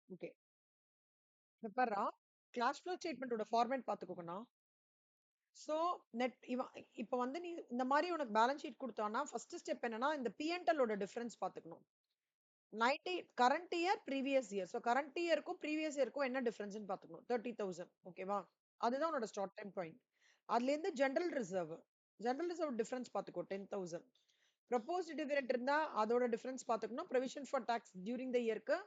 Okay. இப்ப பார்றா, cash flow ஸ்டேட்மெண்டோட ஃபார்மேட் பார்த்துக்கோங்கண்ணா. ஸோ நெட் இப்ப வந்து நீ இந்த மாரி உனக்கு பேலன்ஸ் ஷீட் குடுத்தான்னா, ஃபர்ஸ்ட் ஸ்டெப் என்னன்னா, இந்த P&L ஓட டிஃபரன்ஸ் பார்த்துக்கணும். 90 current year, previous year. So current இயர்க்கும், ப்ரீவியஸ் இயர்க்கும் என்ன டிஃபரன்ஸ்ன்னு பார்த்துக்கணும். 30,000 ஓகேவா? அதுதான் உன்னோட ஸ்டார்ட் டைம் பாயிண்ட். அதுலேருந்து general reserve. General reserve difference பார்த்துக்கோ 10,000. ப்ரொபோஸ்ட் டிவிடெண்ட் இருந்தா அதோட டிஃபரன்ஸ் பார்த்துக்கணும். Provision for tax during the இயர்க்கு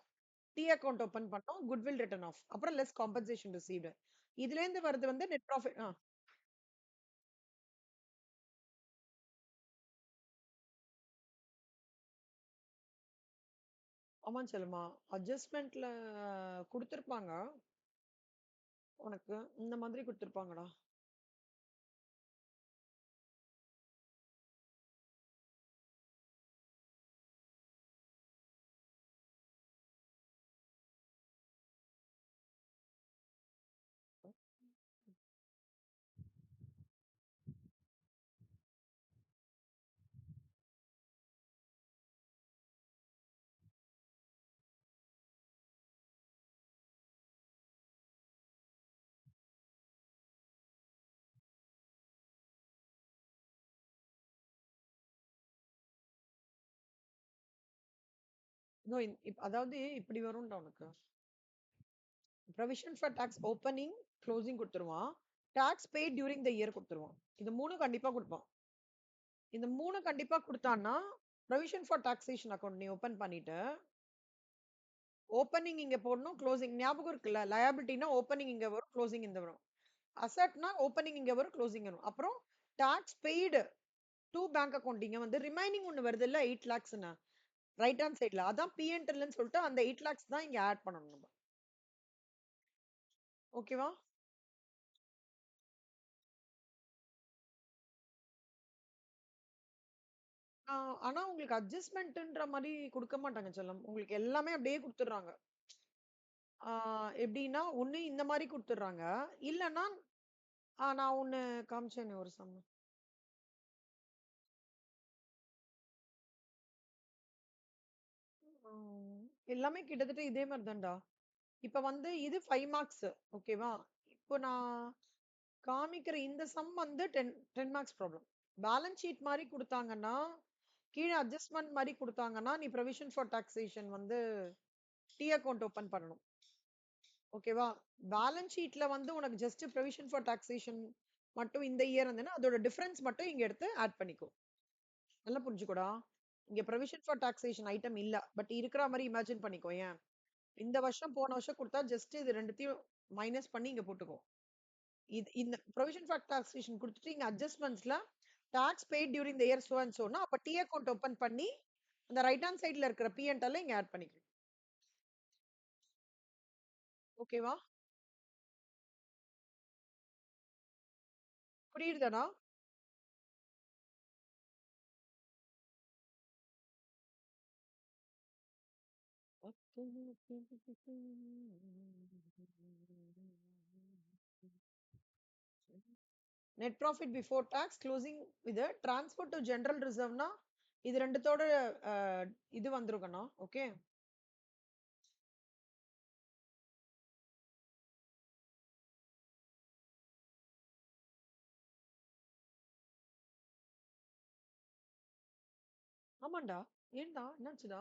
டி அக்கவுண்ட் ஓப்பன் பண்ணோம். Goodwill written off. அப்புறம் லெஸ் காம்பன்சேஷன் ரிசீவ்டு. இதுலேருந்து வருது வந்து நெட் ப்ராஃபிட். ஆமா செல்லுமா. அட்ஜஸ்ட்மென்ட்ல குடுத்துருப்பாங்க. உனக்கு இந்த மாதிரி குடுத்துருப்பாங்கடா. இதோ அதாவது இப்படி வரும்டா உனக்கு. Provision for tax opening, closing குடுத்துருவான். Tax paid during the year குடுத்துருவான். இது 3 கண்டிப்பா குடுப்பான். இந்த 3 கண்டிப்பா குடுத்தான்னா, ப்ரொவிஷன் ஃபார் டாக்ஸேஷன் அக்கவுண்ட் நீ ஓப்பன் பண்ணிட்டு, ஓப்பனிங் இங்க போடணும், க்ளோசிங் ஞாபகம் இருக்குல்ல? லயபிலிட்டினா ஓப்பனிங் இங்க வரும், க்ளோசிங் இந்த வரும். அசெட்னா ஓப்பனிங் இங்க வரும், க்ளோசிங் வரும். அப்புறம் tax paid to bank account இங்க வந்து ரிமைனிங் ஒண்ணு வருதுல்ல 8 லேக்ஸ்ன்னு ரைட் ஹேண்ட் சைடுல அதான் P&Lன்னு சொல்லிட்டு அந்த 8 லேக்ஸ் தான் இங்க ஆட் பண்ணணும் நம்ம. ஓகேவா? ஆனா உங்களுக்கு அட்ஜஸ்ட்மெண்ட்ன்ற மாரி குடுக்க மாட்டாங்க செல்லம். உங்களுக்கு எல்லாமே அப்படியே குடுத்துடுறாங்க. ஆ எப்படின்னா, ஒண்ணு இந்த மாரி குடுத்துடுறாங்க. இல்லன்னா நான் ஒண்ணு காமிச்சேனே ஒரு சம். ம். எல்லாமே கிட்டத்தட்ட இதே மாரி தான்டா. இப்ப வந்து இது 5 மார்க்ஸ் ஓகேவா? இப்போ நான் காமிக்கிற இந்த சம் வந்து 10 மார்க்ஸ் ப்ராப்ளம். பேலன்ஸ் ஷீட் மாரி குடுத்தாங்கன்னா, கீழ அட்ஜஸ்ட்மென்ட் மாரி குடுத்தாங்கன்னா, நீ புரோவிஷன் ஃபார் டாக்ஸேஷன் வந்து டி அக்கவுண்ட் ஓப்பன் பண்ணணும். ஓகேவா? பேலன்ஸ் ஷீட்ல வந்து உனக்கு ஜஸ்ட் புரோவிஷன் ஃபார் டாக்ஸேஷன் மட்டும் இந்த இயர் இருந்ததுன்னா, அதோட டிஃபரன்ஸ் மட்டும் இங்க எடுத்து ஆட் பண்ணிக்கோ. நல்லா புரிஞ்சுக்கோடா. இங்க புரோவிஷன் ஃபார் டாக்ஸேஷன் ஐட்டம் இல்ல. பட் இருக்கிற மாரி இமேஜின் பண்ணிக்கோயேன். இந்த வருஷம், போன வருஷம் குடுத்தா ஜஸ்ட் இது 2த்தையும் மைனஸ் பண்ணி இங்க போட்டுக்கோ. இந்த ப்ரொவிஷன் ஃபார் டாக்ஸேஷன் குடுத்துட்டு இங்க அட்ஜஸ்ட்மென்ட்ஸ்ல tax paid during the year so and சோனா அப்ப டி அக்கவுண்ட் ஓபன் பண்ணி அந்த ரைட் ஹேண்ட் சைடுல இருக்கிற பி அண்ட் எல் இங்க ஆட் பண்ணிக்கணும். ஓகேவா? புரியுதாடா? Net profit before tax closing இது ட்ரான்ஸ்ஃபர் டு ஜெனரல் ரிசர்வ்னா இது ரெண்டுத்தோட இது வந்துருக்கணும். ஓகே. ஆமாண்டா. ஏன்டா என்னாச்சுடா?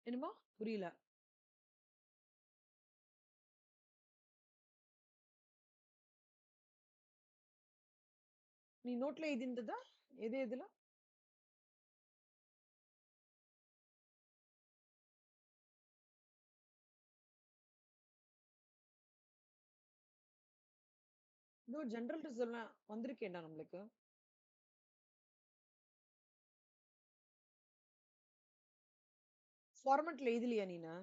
என்னமா புரியல. நீ நோட்ல எழுதிருந்ததா? எது எதுல? இதோ ஜெனரல் ரிசர்வ்ல வந்திருக்கேன்டா நம்மளுக்கு. ஃபார்மட்ல எழுதலையா நீனு?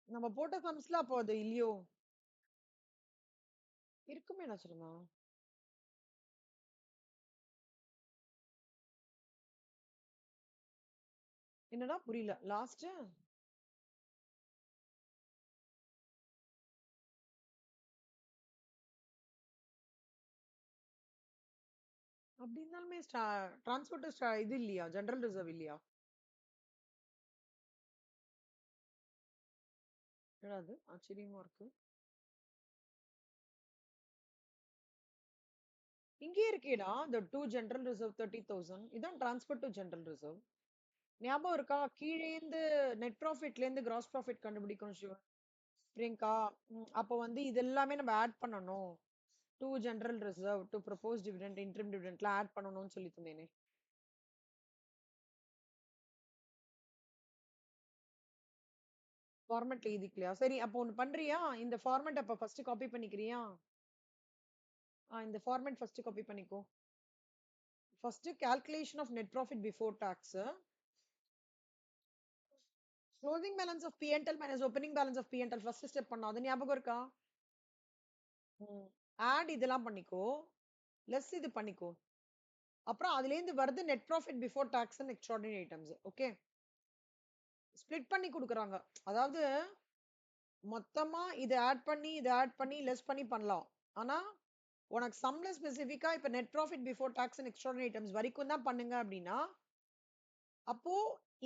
நம்ம போட்ட சம்ஸ்ல அப்போ அது இல்லையோ? இருக்குமே நான் சொல்லுமா? என்னடா புரியல. லாஸ்ட் அப்படி இருந்தாலுமே டிரான்ஸ்போர்ட் இது இல்லையா? ஜெனரல் ரிசர்வ் இல்லையா? என்னடா அது ஆச்சரியமா இருக்கு. இங்கேயே இருக்கேடா the 2 ஜெனரல் ரிசர்வ் 30,000 இதான் டிரான்ஸ்பர் டு ஜெனரல் ரிசர்வ். ஞாபகம் இருக்கா? கீழேந்து நெட் ப்ராஃபிட்ல இருந்து கிராஸ் ப்ராஃபிட் கண்டுபிடிக்கணும் சிவா. பிரியங்கா, அப்போ வந்து இது எல்லாமே நம்ம ஆட் பண்ணணும். 2 general reserve, 2 proposed dividend, interim டிவிடெண்ட்லாம் ஆட் பண்ணணும்னு சொல்லி தந்தேனே. ஃபார்மேட் எழுதிக்கலையா? சரி, அப்போ ஒண்ணு பண்றியா? இந்த ஃபார்மேட் அப்ப ஃபர்ஸ்ட் காப்பி பண்ணிக்கிறியா? இந்த ஃபார்மேட் ஃபர்ஸ்ட் காப்பி பண்ணிக்கோ. First calculation of net profit before tax. Closing balance of P&L minus opening balance of P&L first step பண்ணோம். அது ஞாபகம் இருக்கா? ஆட் இதெல்லாம் பண்ணிக்கோ. லெஸ் இது பண்ணிக்கோ. அப்புறம் அதுல இருந்து வருது net profit before tax and extraordinary items. Okay. Split பண்ணி குடுக்குறாங்க. அதாவது மொத்தமா இத ஆட் பண்ணி லெஸ் பண்ணி பண்ணலாம். ஆனா உனக்கு சம்ல ஸ்பெசிஃபிக்கா இப்ப net profit before tax and extraordinary items வரைக்கும் தான் பண்ணுங்க அப்படின்னா, அப்போ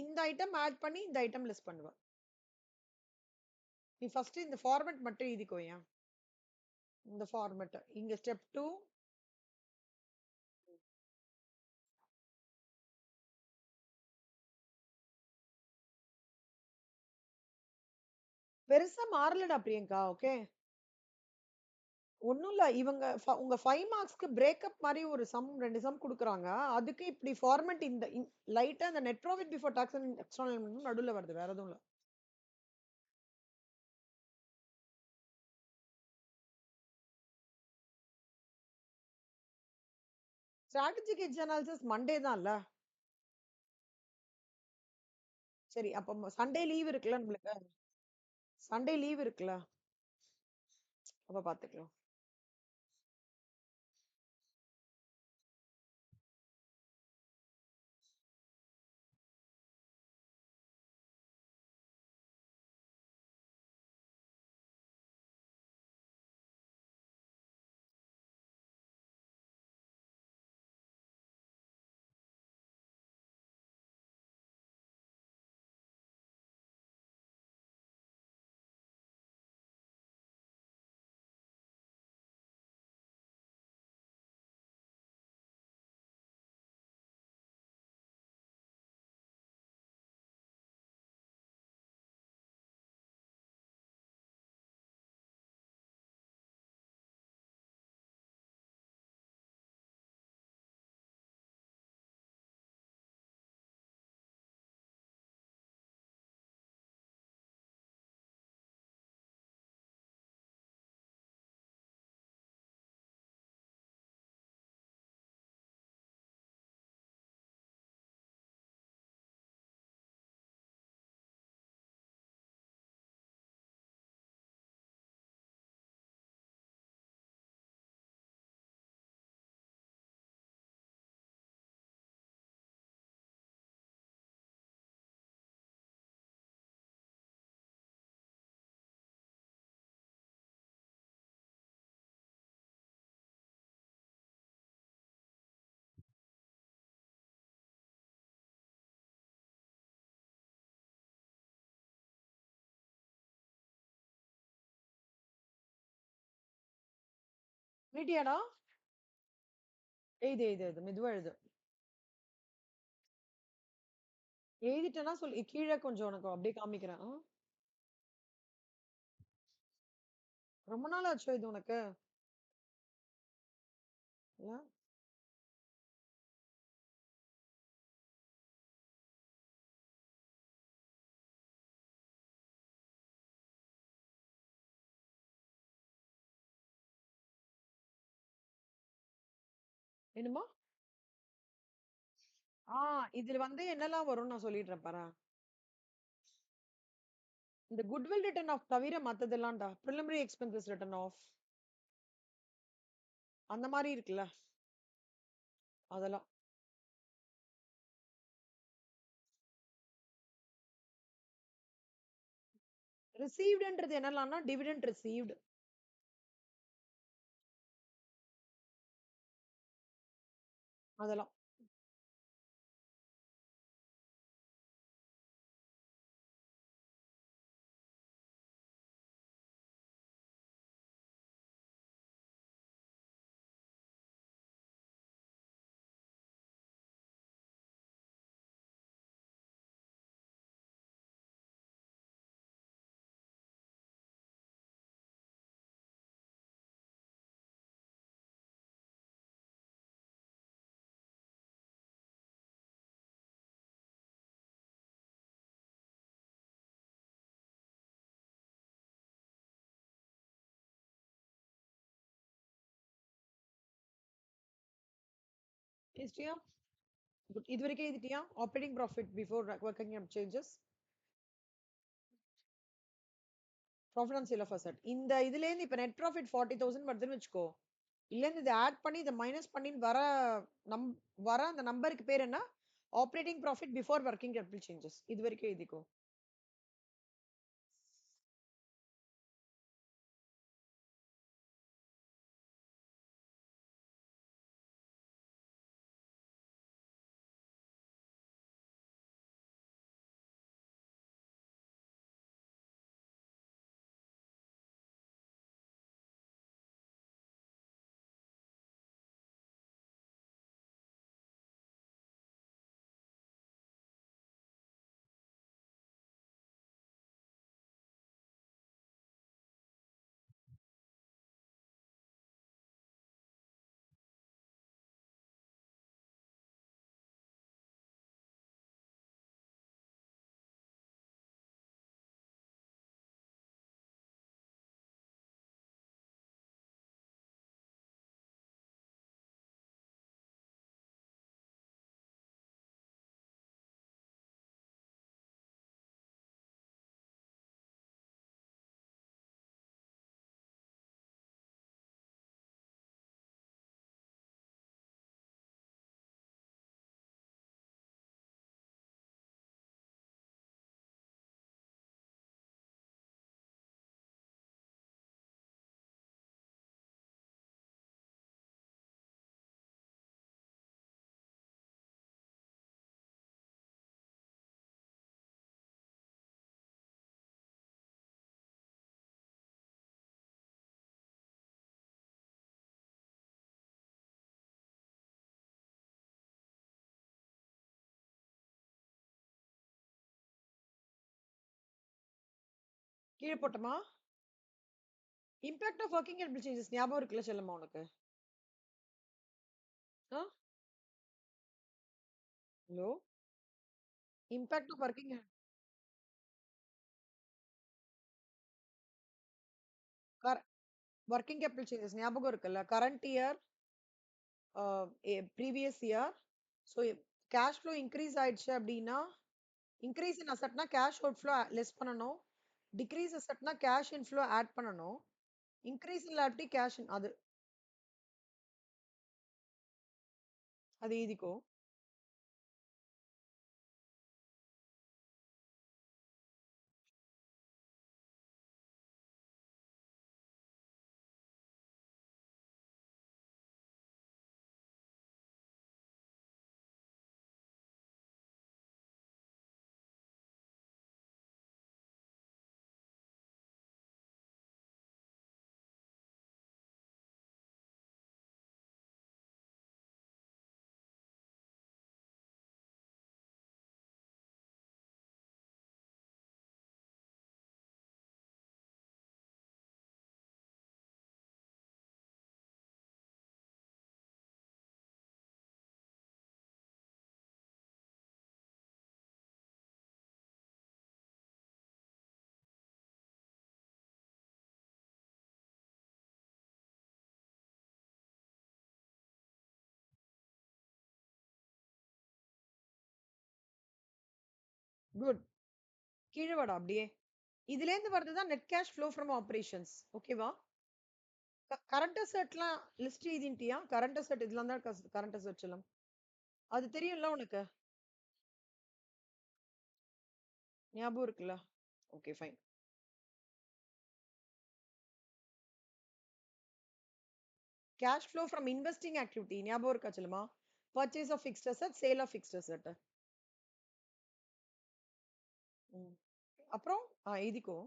இந்த ஐட்டம் ஆட் பண்ணி இந்த ஐட்டம் லெஸ் பண்ணுவ. நீ ஃபர்ஸ்ட் இந்த ஃபார்மேட் மட்டும் எழுதிக்கோயேன். இந்த ஃபார்மேட் இங்க ஸ்டெப் 2. பெருசா மாறலடா பிரியங்கா. ஓகே. ஒண்ணும் இல்ல. இவங்க உங்க 5 மார்க்ஸ்க்கு பிரேக்கப் மாரி ஒரு சம் 2 சம் குடுக்குறாங்க. அதுக்கு இப்படி ஃபார்மேட் இந்த லைட்டா அந்த net profit before tax and external நடுவுல வருது. வேற எதுவும் இல்ல. ஸ்ட்ராட்டஜிக் எட்ஜ் அனாலிசிஸ் மண்டே தான்ல. சரி, அப்ப சண்டே லீவ் இருக்குல்ல நம்மளுக்கு. சண்டே லீவ் இருக்குல்ல. அப்ப பாத்துக்கலாம். மீட்டியாடா? எழுது மெதுவா எழுது. எழுதிட்டேன்னா சொல்லி கீழே கொஞ்சம் உனக்கு அப்படியே காமிக்கிறேன். ரொம்ப நாள் ஆச்சோ இது உனக்கு? இல்ல? என்னமா? இதுல வந்து என்னெல்லாம் வரும்னு நான் சொல்லிடுறேன் பாரேன். இந்த குட்வில் ரிட்டன் ஆஃப் தவிர மத்ததெல்லாம்டா. பிரிலிமினரி எக்ஸ்பென்சஸ் ரிட்டன் ஆஃப் அந்த மாதிரி இருக்குல்ல, அதெல்லாம். ரிசீவ்டுன்றது என்னலாம்னா டிவிடெண்ட் ரிசீவ்டு. அதெல்லாம். ஹிஸ்டரியா? குட். இதுவரைக்கும் எழுதிட்டியா? Operating profit before working cap changes. Profit on sale of asset. இந்த இதுலேருந்து இப்ப நெட் ப்ராஃபிட் 40,000 வருதுன்னு வச்சுக்கோ. இல்லைன்னு இதை ஆட் பண்ணி இதை மைனஸ் பண்ணி நம் வர அந்த நம்பருக்கு பேர் என்ன? Operating profit before working capital changes. இது வரைக்கும் எழுதிக்கோ. கீழே போட்டோமா? Impact of working capital changes ஞாபகம் இருக்குல்ல செல்லம்மா உனக்கு? Hello. Impact of working capital changes ஞாபகம் இருக்குல்ல? Current year, previous year. So cash flow increase ஆயிடுச்சு அப்படின்னா, இன்க்ரீஸ் இன் அசெட்னா கேஷ் அவுட் ஃப்ளோ லெஸ் பண்ணணும். டிக்ரீஸ் அசெட்னா கேஷ் இன்ஃப்ளோ ஆட் பண்ணணும். இன்க்ரீஸ் இன் லியாபிலிட்டி கேஷ் அது அது எழுதிக்கோ. குட். கீழே வாடா அப்படியே. இதுல இருந்து வரதுதான் net cash flow from operations. ஓகேவா? கரண்ட் அசெட்லாம் லிஸ்ட் எழுதிட்டியா? கரண்ட் அசெட் இதெல்லாம் தான் கரண்ட் அசெட் எல்லாம். அது தெரியும்ல உனக்கு? ஞாபகம் இருக்குல்ல? Okay fine. Cash flow from investing activity ஞாபகம் இருக்கா செல்லுமா? Purchase of fixed asset, sale of fixed asset. ம். அப்புறம் எழுதிக்கோ.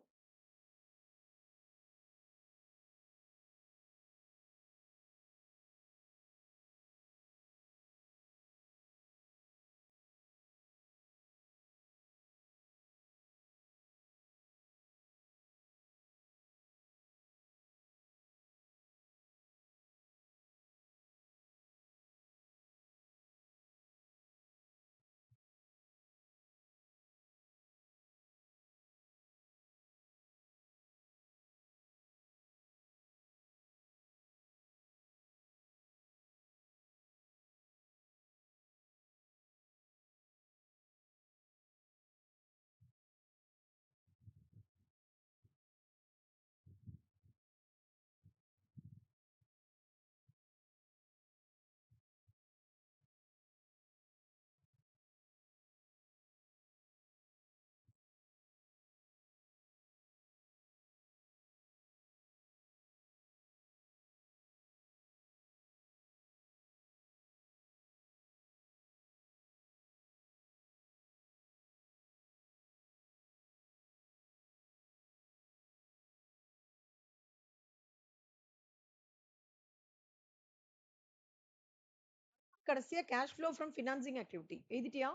கடைசியா cash flow from financing activity எழுதிட்டியா?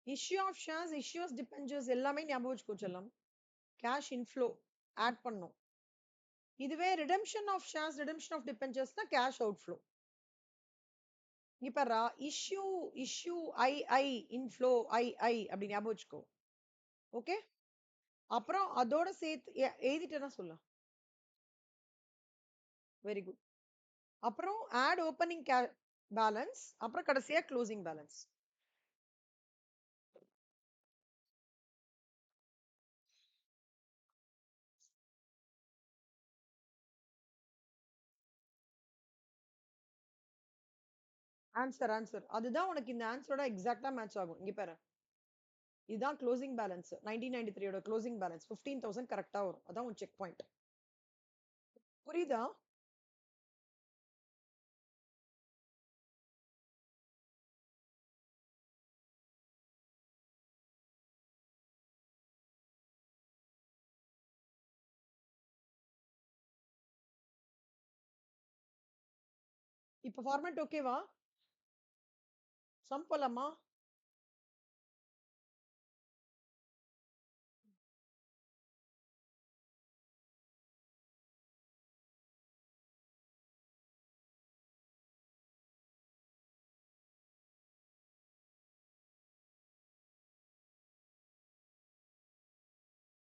Issue of shares, issues debentures எல்லாமே ஞாபகம் வச்சுக்கோ செல்லம். கேஷ் இன்ஃப்ளோ ஆட் பண்ணும். இதுவே redemption of shares, redemption of டிபெஞ்சர்ஸ்னா கேஷ் அவுட்ஃப்ளோ. இங்க பாருடா, இஷ்யூ இஷ்யூ ஐ இன்ஃப்ளோ ஐ அப்படி ஞாபகம் வச்சுக்கோ. ஓகே, அப்புறம் அதோட சேர்த்து எழுதிட்டேன்னா சொல்ல. Very good. அப்புறம் ஆட் ஓப்பனிங் பேலன்ஸ், அப்புறம் கடைசியா க்ளோசிங் பேலன்ஸ். ஆன்சர் அதுதான் உனக்கு இந்த ஆன்சரோட எக்ஸாக்டா மேட்ச் ஆகும். இங்க பாரு, இதுதான் க்ளோசிங் பேலன்ஸ். 1993 க்ளோசிங் பேலன்ஸ் 15,000 கரெக்டா வரும். அதான் உன் செக் பாயிண்ட். புரியுதா? இப்ப ஃபார்மேட் ஓகேவா? சம் போலாமா?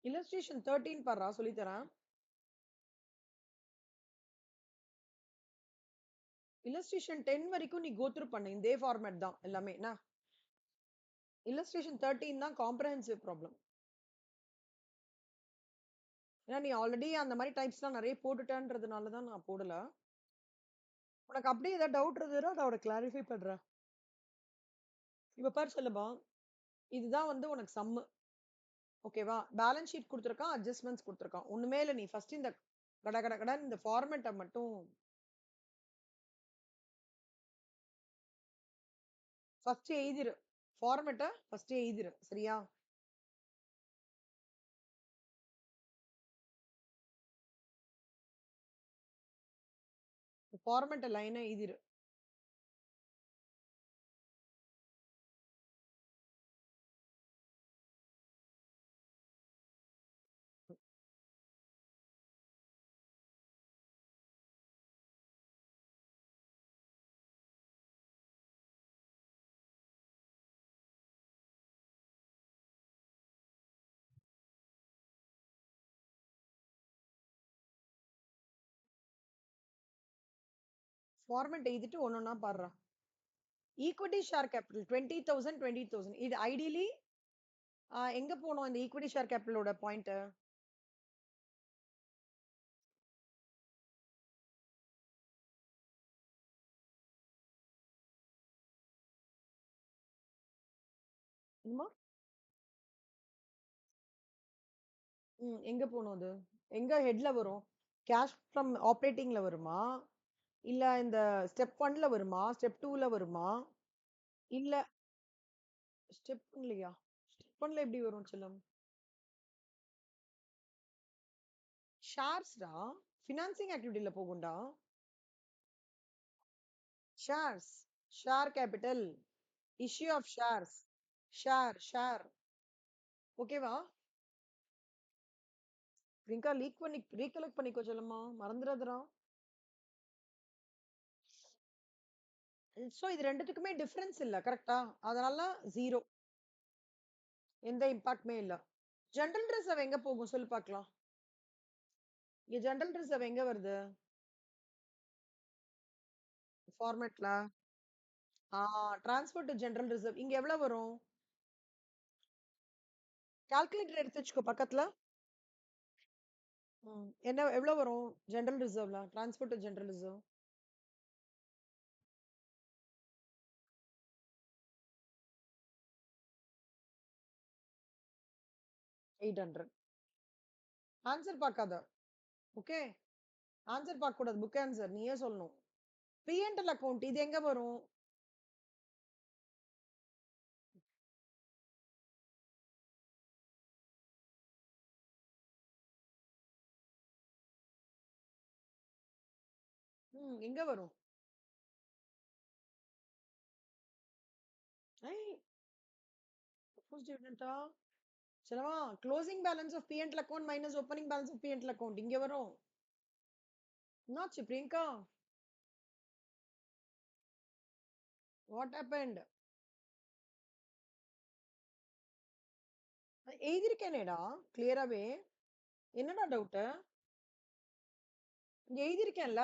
இல்லஸ்ட்ரேஷன் 13 பாரா சொல்லி தரேன். இல்லஸ்ட்ரேஷன் 10 வரைக்கும் நீ கோத்ரூ பண்ணு. இதே ஃபார்மேட் தான் எல்லாமே. என்ன இல்லஸ்ட்ரேஷன் 13 தான் காம்ப்ரஹென்சிவ் ப்ராப்ளம். ஏன்னா நீ ஆல்ரெடி அந்த மாதிரி டைப்ஸ்லாம் நிறைய போட்டுட்டேன்றதுனால தான் நான் போடல. உனக்கு அப்படியே ஏதாவது டவுட் இருந்ததுன்னா நான் உனக்கு கிளாரிஃபை பண்றேன். இப்ப பாரு சொல்லுமா, இதுதான் வந்து உனக்கு சம்மு. ஓகேவா? பேலன்ஸ் ஷீட் கொடுத்துருக்கான், அட்ஜஸ்ட்மெண்ட்ஸ் கொடுத்துருக்கான். ஒண்ணுமே இல்லை, நீ ஃபர்ஸ்ட் இந்த கட கட கடன் இந்த ஃபார்மேட்டை மட்டும் ஃபர்ஸ்ட் எழுதிரு. ஃபார்மேட்டை ஃபர்ஸ்ட் எழுதிரு, சரியா? ஃபார்மேட்டை லைனை எழுதிரு. ஃபார்மேட் எழுதிட்டு ஒன்னொன்னா பாடுறா. Equity share capital 20,000 20,000. இது ஐடியலி எங்க போனோம் இந்த ஈக்விட்டி ஷேர் கேபிட்டலோட பாயிண்ட்? எங்க போனோம் அது? எங்க ஹெட்ல வரும்? கேஷ் ஃப்ரம் ஆப்ரேட்டிங்ல வருமா? இல்ல இந்த ஸ்டெப் 1ல வருமா? ஸ்டெப் 2ல வருமா? இல்ல ஸ்டெப் 1லயா? ஸ்டெப் 1ல எப்படி வரும் செல்லம்? ஷேர்ஸ்டா. ஃபினான்சிங் ஆக்டிவிட்டில போகும்டா. Shares. Share capital. Issue of shares. Share. ஓகேவா? பிரியங்கா ரீகலெக்ட் பண்ணிக்கோ செல்லம்மா. மறந்துடாதடா. சோ இது ரெண்டுத்துக்குமே டிஃபரன்ஸ் இல்ல. கரெக்ட்டா? அதனால 0. எந்த இம்பாக்ட்மே இல்ல. ஜெனரல் ரிசர்வ் எங்க போகும் சொல்லு பார்க்கலாம். இங்க ஜெனரல் ரிசர்வ் எங்க வருது? ஃபார்மேட்ல. ஆ ட்ரான்ஸ்ஃபர் டூ ஜெனரல் ரிசர்வ். இங்க எவ்வளவு வரும்? கால்குலேட்டர் எடுத்து வச்சுக்கோ பக்கத்துல. என்ன எவ்வளவு வரும்? ஜெனரல் ரிசர்வ்ல. Transfer to general reserve. 800. Answer பார்க்காத. ஓகே? ஆன்சர் பார்க்க கூடாது. Book answer. நீயே சொல்லணும். P&L அக்கவுண்ட் இது எங்க வரும்? எங்க வரும்? ஐ ப்ரொபோஸ் டிவிடெண்டா? செல்லமா closing balance of P&L account minus opening balance of P&L account இங்க வரும். என்னாச்சு பிரியங்கா? What happened? எழுதிருக்கேனேடா கிளியராவே. என்னடா டவுட்? இங்க எழுதிருக்கேன்ல.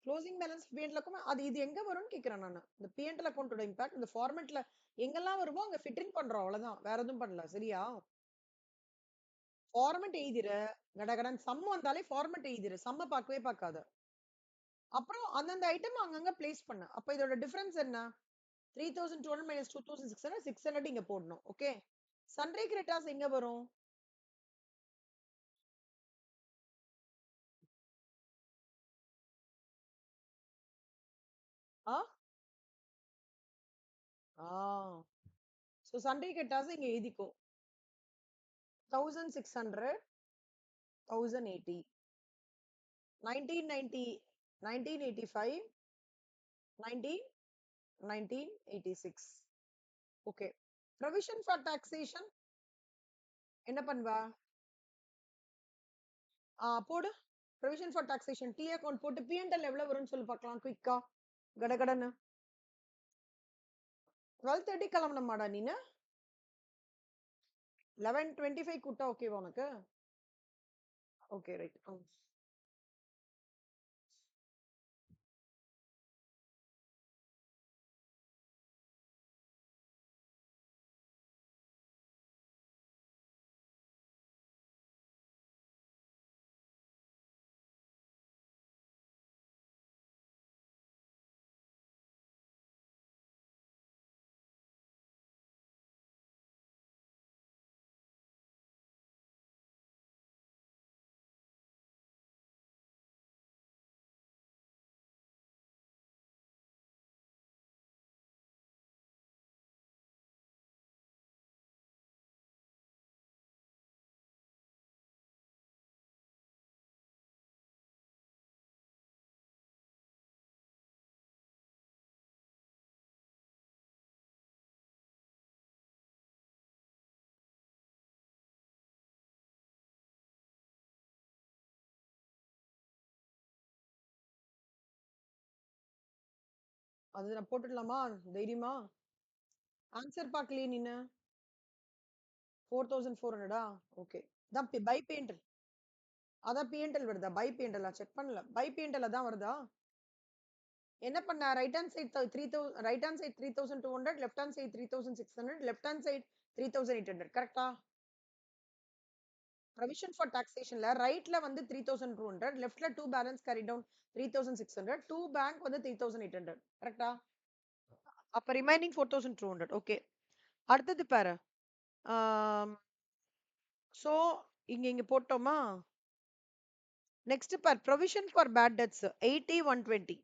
க்ளோசிங் பேலன்ஸ் P&L அக்கவுண்ட் அது இது எங்க வரும்னு கேக்குறேன் நானு. இந்த P&L அக்கவுண்டோட இம்பாக்ட் இந்த ஃபார்மேட்ல எங்கெல்லாம் வருமோ அங்க ஃபிட் இன் பண்றோம் அவ்வளவுதான். வேற எதுவும் பண்ணல. சரியா? ஃபார்மேட் எழுதிரு. கடகடன் சம் வந்தாலே ஃபார்மேட் எழுதிரு. சம்ம பார்க்கவே பார்க்காத. அப்புறம் அந்தந்த ஐட்டம் அங்கங்க பிளேஸ் பண்ணு. அப்ப இதோட டிஃபரன்ஸ் என்ன? 3200 மைனஸ் 2600 600 இங்க போடணும். ஓகே. சன்ரை கிரெட்டாஸ் எங்க வரும்? ஆ? ஆ. சோ சன்ரை கிரெட்டாஸ் இங்க எழுதிக்கோ. 1600 1080 1990 1985 19 1986. ஓகே. ப்ரொவிஷன் ஃபார் டாக்ஸேஷன் என்ன பண்ணுவா? போடு. Provision for taxation T account போட்டு P&L எவ்வளவு வரும்னு சொல்லி பார்க்கலாம் குயிக்கா. கடகடன்னு. 12:30 கிளம்பணுமாடா நீனு? 11:25 கூட்டா ஓகேவா உனக்கு? Okay right. அது நான் போட்டுடலாமா? தைரியமா? ஆன்சர் பார்க்கலையே நீனு. 4400 ஓகே. தான் பை P&L. அதான் P&L வருதா? பை P&L செக் பண்ணல. பை P&L தான் வருதா? என்ன பண்ண? Right hand side 3000 right hand side 3200 left hand side 3600 left hand side 3800 கரெக்ட்டா? ப்ரொவிஷன் ஃபார் டாக்ஸேஷன்ல ரைட்ல வந்து 3200 லெஃப்ட்ல 2 பேலன்ஸ் கேரி டவுன் 3600 2 பேங்க் வந்து 3800 கரெக்ட்டா? அப்ப ரிமைனிங் 4200 ஓகே. அடுத்தது பாரு. ஆம், சோ இங்க இங்க போட்டோமா? Next per provision for bad debts 80 120.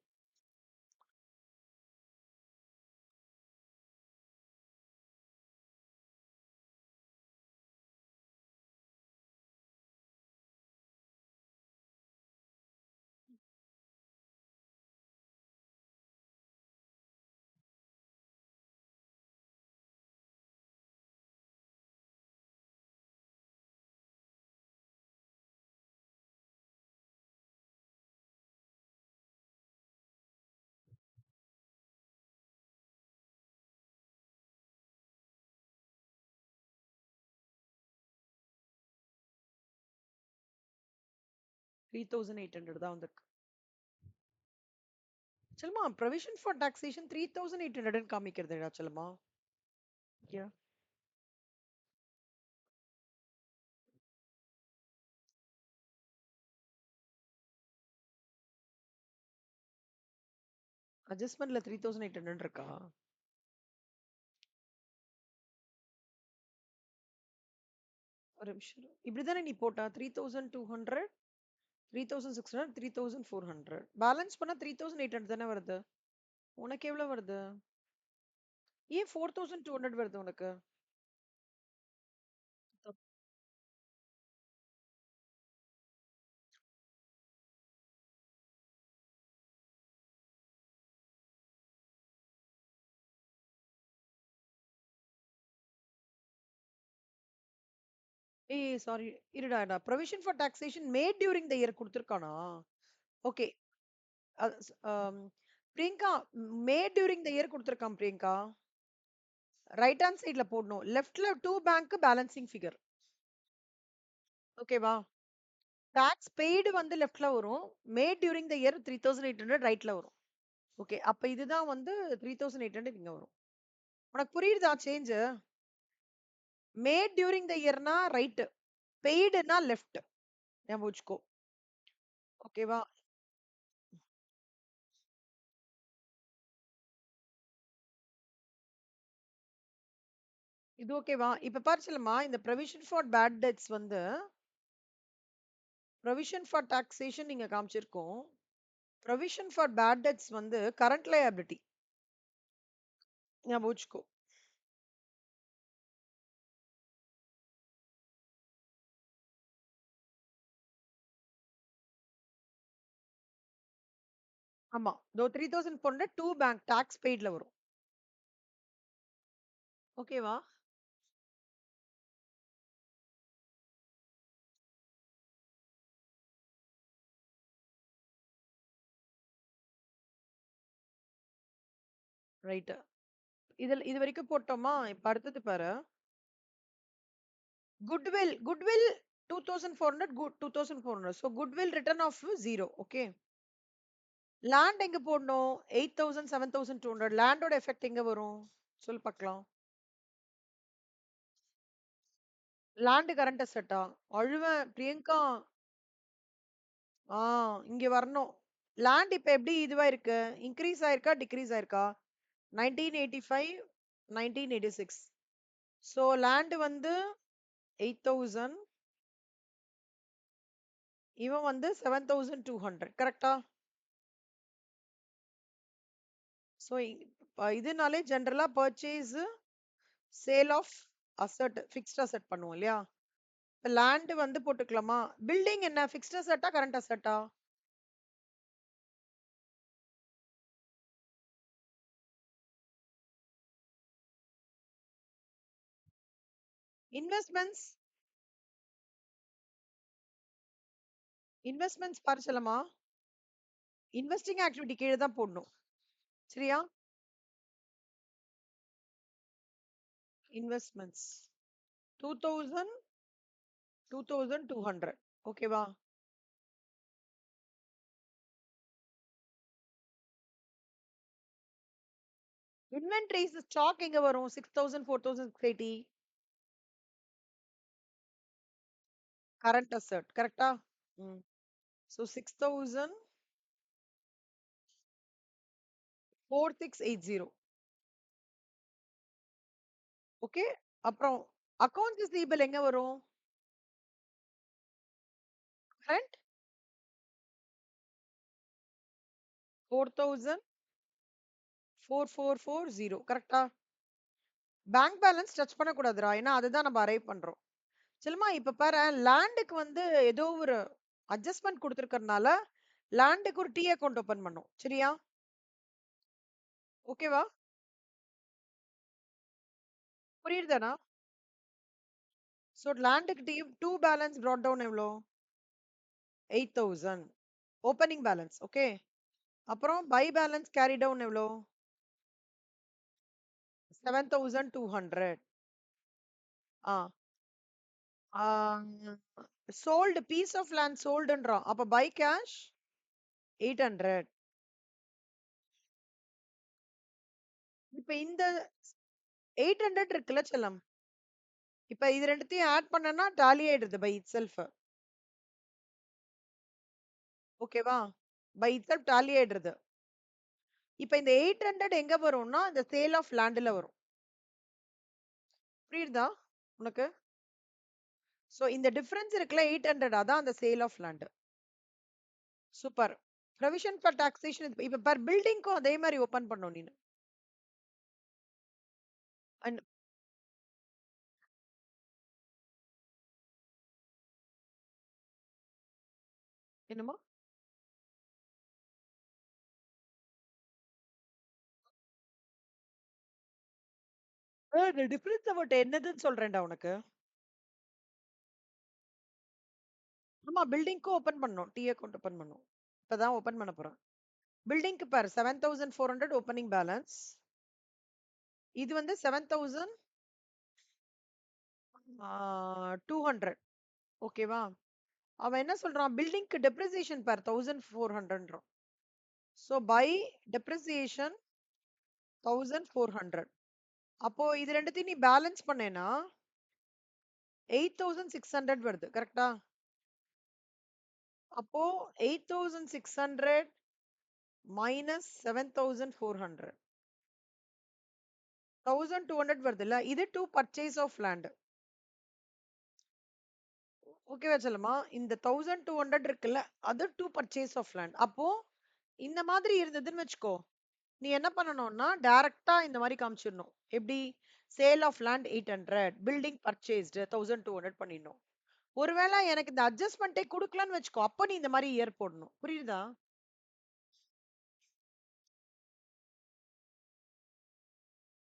3800 தான் வந்திருக்கு. Selma provision for taxation 3800 காமிக்கிறதுடா Selma. Yeah. அட்ஜஸ்ட்மெண்ட்ல 3800 இருக்கா? ஒரு நிமிஷம் இப்படிதானே நீ போட்டா 3200 3600 3400 பேலன்ஸ் பண்ணா 3800 தானே வருது. உனக்கு எவ்வளவு வருது? ஏன் 4200 வருது உனக்கு? ஏய் சாரி, இருடா provision for taxation made during the year கொடுத்துருக்கானா? Okay. Priyanka, made during the year கொடுத்துருக்கான் பிரியங்கா. ரைட் ஹேண்ட் சைட்ல போடணும். லெஃப்ட்ல டூ பேங்க் பேலன்சிங் ஃபிகர். ஓகேவா? டாக்ஸ் பெய்டு வந்து லெஃப்ட்ல வரும். மேட் டியூரிங் த இயர் 3800 ரைட்ல வரும். ஓகே, அப்ப இதுதான் வந்து 3800 இங்க வரும். உனக்கு புரியுதா சேஞ்ச்? மேட் டியூரிங் த இயர்னா ரைட், பெய்டுனா லெஃப்ட். ஞாபகம் வச்சுக்கோ. ஓகேவா? இது ஓகேவா? இப்ப பாரு செல்லம்மா, இந்த ப்ரொவிஷன் ஃபார் பேட் டெட்ஸ் வந்து ப்ரொவிஷன் ஃபார் டாக்ஸேஷன் நீங்க காமிச்சிருக்கோம். ப்ரொவிஷன் ஃபார் பேட் டெட்ஸ் வந்து கரண்ட் லயபிலிட்டி. ஞாபகம் வச்சுக்கோ. ஆமா. தோ 3400 டூ பேங்க் டாக்ஸ் பெய்ட்ல வரும். ஓகேவா? ரைட். இது வரைக்கும் போட்டோமா? இப்ப அடுத்தது பாரு. Goodwill 2400 2400. So goodwill written off 0. Okay. Land எங்க போடணும்? 8000 7200. லேண்டோட எஃபெக்ட் எங்க வரும்? சொல்லு பார்க்கலாம். லேண்ட் கரண்ட் அசெட்டா? அழுவேன் பிரியங்கா. ஆ, இங்க வரணும். லேண்ட் இப்ப எப்படி இதுவா இருக்கு? இன்கிரீஸ் ஆயிருக்கா? டிக்ரீஸ் ஆயிருக்கா? 1985 1986. சோ லேண்ட் வந்து 8000, இவன் வந்து 7200. கரெக்டா? சோ இதனாலே ஜெனரலா purchase sale of asset, fixed asset பண்ணுவோம் இல்லையா? லேண்ட் வந்து போட்டுக்கலாமா? பில்டிங் என்ன ஃபிக்ஸ்ட் அசெட்டா கரண்ட் அசெட்டா? இன்வெஸ்ட்மெண்ட்ஸ் இன்வெஸ்ட்மெண்ட்ஸ் பரிசலமா? இன்வெஸ்டிங் ஆக்டிவிட்டி கீழே தான் போடணும். சரியா? இன்வெஸ்ட்மெண்ட்ஸ் 2000 2200. ஓகேவா? இன்வென்டரிஸ் ஸ்டாக் எங்க வரும்? 6000 4680. Current asset. கரெக்டா? ம். சோ 6000 4680. ஓகே. அப்புறம் அக்கவுண்ட்ஸ் ரிசீவபிள் எங்க வரும்? கரண்ட் 4,440 கரெக்டா? பேங்க் பேலன்ஸ் டச் பண்ணக்கூடாதுடா. ஏன்னா அதுதான் நம்ம அரைவ் பண்றோம். சொல்லுமா இப்ப பாரு லேண்டுக்கு வந்து ஏதோ ஒரு அட்ஜஸ்ட்மெண்ட் கொடுத்துருக்கறனால லேண்டுக்கு ஒரு டி அக்கௌண்ட் ஓபன் பண்ணோம். சரியா? ஓகேவா? புரியுதானா? சோ லேண்டுக்கு டூ பேலன்ஸ் brought down எவ்வளோ? 8,000 ஓப்பனிங் பேலன்ஸ். ஓகே. அப்புறம் பை பேலன்ஸ் கேரி டவுன் எவ்வளோ? 7,200. ஆ சோல்டு பீஸ் ஆஃப் லேண்ட் சோல்டுன்றான். அப்ப பை கேஷ் 800. இப்ப இந்த 800 இருக்குல்ல செல்லம். இப்ப இது ரெண்டுத்தையும் ஆட் பண்ணனா டாலி ஆயிடுது பை இட் செல்ஃப். ஓகேவா? பை இட் செல்ஃப் டாலி ஆயிடுது. இப்ப இந்த 800 எங்க வரும்னா இந்த சேல் ஆஃப் லேண்ட்ல வரும். புரியுதா உனக்கு? சோ இந்த டிஃபரன்ஸ் இருக்குல்ல 800 அதான் அந்த sale of land. Super. Provision for taxation இப்ப பர் பில்டிங்க்கும் அதே மாதிரி ஓபன் பண்ணணும் நீனு. அண்ட் என்னமா? இந்த டிஃபரன்ஸ் அபவுட் என்னதுன்னு சொல்றேன்டா உனக்கு. ஆமா பில்டிங்க்கும் ஓபன் பண்ணணும். டி அக்கவுண்ட் ஓபன் பண்ணணும். இப்பதான் ஓபன் பண்ண போறேன். பில்டிங்க்கு பாரு 7,400 ஓப்பனிங் பேலன்ஸ். இது வந்து 7,200. ஓகேவா? அவன் என்ன சொல்றான்? பில்டிங்க்கு depreciation for 1,400. So by depreciation 1,400. அப்போ இது ரெண்டுத்தையும் நீ பேலன்ஸ் பண்ணேன்னா 8,600 வருது. கரெக்டா? அப்போ 8,600 மைனஸ் 7,400. 1,200 வருதுல்ல? இது டு பர்ச்சேஸ் ஆஃப் லேண்ட். ஓகேவா செல்லம்மா? இந்த 1,200 இருக்குல்ல? அது டு பர்ச்சேஸ் ஆஃப் லேண்ட். அப்போ இந்த மாதிரி இருந்ததுன்னு வச்சுக்கோ. நீ என்ன பண்ணணும்னா டைரக்ட்டா இந்த மாதிரி காமிச்சிடணும். எப்படி? Sale of land 800, building purchased 1,200 பண்ணிடணும். ஒருவேளை எனக்கு இந்த அட்ஜஸ்ட்மெண்ட்டே குடுக்கலன்னு வச்சுக்கோ. அப்ப நீ இந்த மாதிரி இயர் போடணும். புரியுதா?